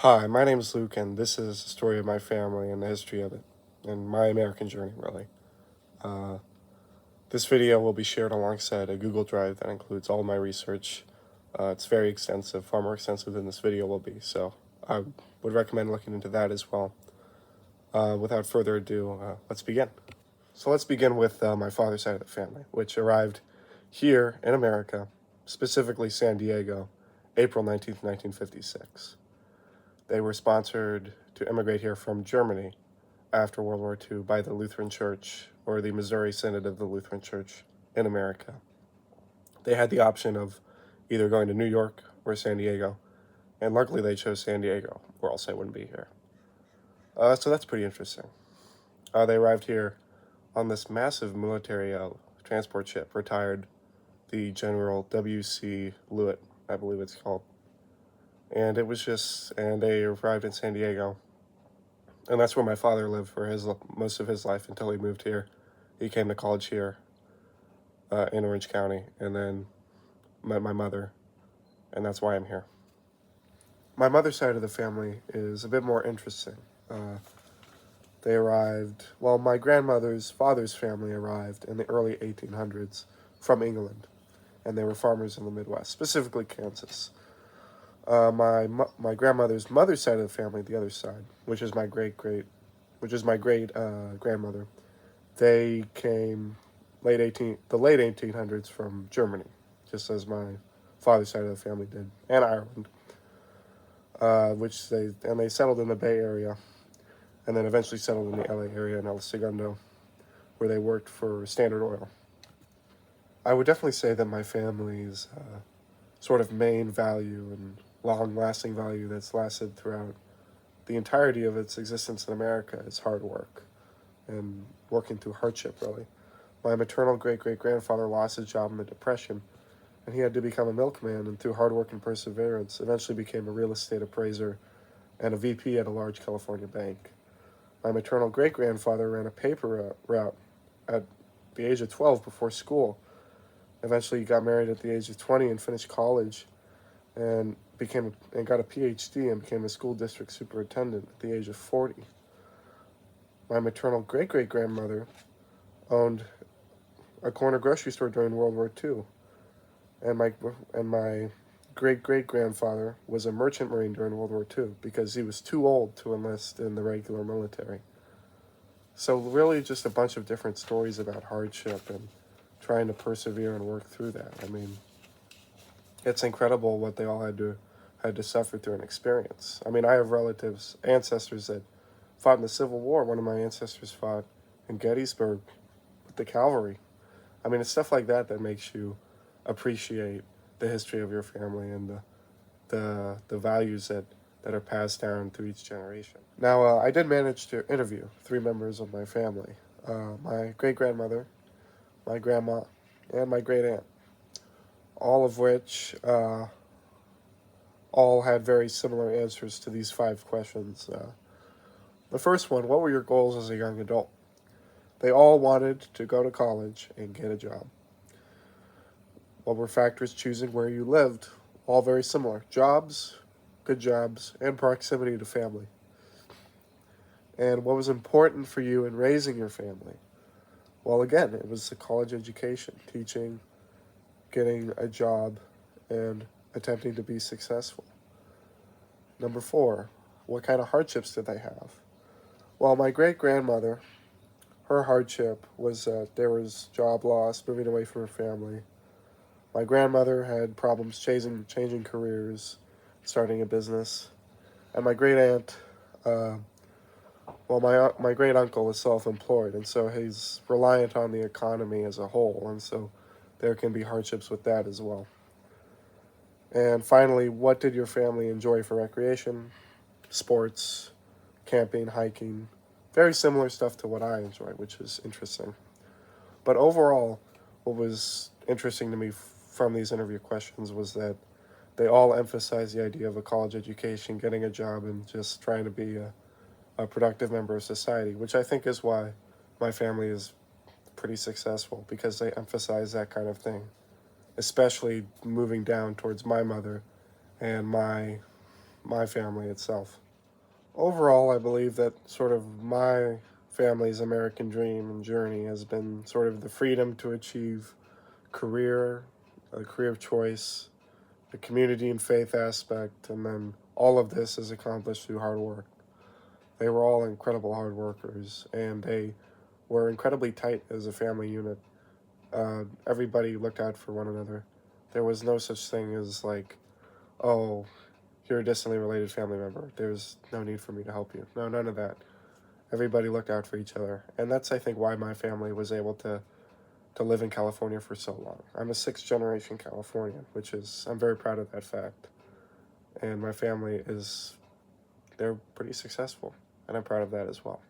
Hi, my name is Luke, and this is the story of my family and the history of it, and my American journey, really. Uh, this video will be shared alongside a Google Drive that includes all my research. It's very extensive, far more extensive than this video will be, so I would recommend looking into that as well. Without further ado, let's begin. So let's begin with my father's side of the family, which arrived here in America, specifically San Diego, April 19th, 1956. They were sponsored to immigrate here from Germany after World War II by the Lutheran Church, or the Missouri Synod of the Lutheran Church in America. They had the option of either going to New York or San Diego, and luckily they chose San Diego, or else I wouldn't be here. So that's pretty interesting. They arrived here on this massive military transport ship, retired the General W.C. Lewitt, I believe it's called. And they arrived in San Diego. And that's where my father lived for most of his life until he moved here. He came to college here in Orange County, and then met my mother, and that's why I'm here. My mother's side of the family is a bit more interesting. They arrived, well, my grandmother's father's family arrived in the early 1800s from England, and they were farmers in the Midwest, specifically Kansas. My grandmother's mother's side of the family, the other side, which is my great grandmother, they came the late 1800s from Germany, just as my father's side of the family did, and Ireland, they settled in the Bay Area, and then eventually settled in the LA area in El Segundo, where they worked for Standard Oil. I would definitely say that my family's sort of main value and long-lasting value that's lasted throughout the entirety of its existence in America is hard work and working through hardship, really. My maternal great-great-grandfather lost his job in the Depression, and he had to become a milkman, and through hard work and perseverance, eventually became a real estate appraiser and a VP at a large California bank. My maternal great-grandfather ran a paper route at the age of 12 before school. Eventually, he got married at the age of 20 and finished college, and got a PhD and became a school district superintendent at the age of 40. My maternal great-great-grandmother owned a corner grocery store during World War II, and my great-great-grandfather was a merchant marine during World War II because he was too old to enlist in the regular military. So really just a bunch of different stories about hardship and trying to persevere and work through that. I mean, it's incredible what they all had to suffer through and experience. I mean, I have ancestors that fought in the Civil War. One of my ancestors fought in Gettysburg with the cavalry. I mean, it's stuff like that that makes you appreciate the history of your family and the values that are passed down through each generation. Now, I did manage to interview 3 members of my family: my great-grandmother, my grandma, and my great-aunt, all of which all had very similar answers to these 5 questions. The first one: what were your goals as a young adult? They all wanted to go to college and get a job. What were factors choosing where you lived? All very similar: jobs, good jobs, and proximity to family. And what was important for you in raising your family? Well, again, it was the college education, teaching, getting a job, and attempting to be successful. Number 4, what kind of hardships did they have? Well, my great-grandmother, her hardship was that there was job loss, moving away from her family. My grandmother had problems changing careers, starting a business. And my great-aunt, my great-uncle is self-employed, and so he's reliant on the economy as a whole, and so there can be hardships with that as well. And finally, what did your family enjoy for recreation? Sports, camping, hiking, very similar stuff to what I enjoy, which is interesting. But overall, what was interesting to me from these interview questions was that they all emphasized the idea of a college education, getting a job, and just trying to be a productive member of society, which I think is why my family is pretty successful, because they emphasize that kind of thing, especially moving down towards my mother and my my family itself. Overall, I believe that sort of my family's American dream and journey has been sort of the freedom to achieve career, a career of choice, the community and faith aspect, and then all of this is accomplished through hard work. They were all incredible hard workers, and they were incredibly tight as a family unit. Everybody looked out for one another. There was no such thing as like, oh, you're a distantly related family member. There's no need for me to help you. No, none of that. Everybody looked out for each other, and that's I think why my family was able to live in California for so long. I'm a sixth generation Californian, which is I'm very proud of that fact. And my family is they're pretty successful, and I'm proud of that as well.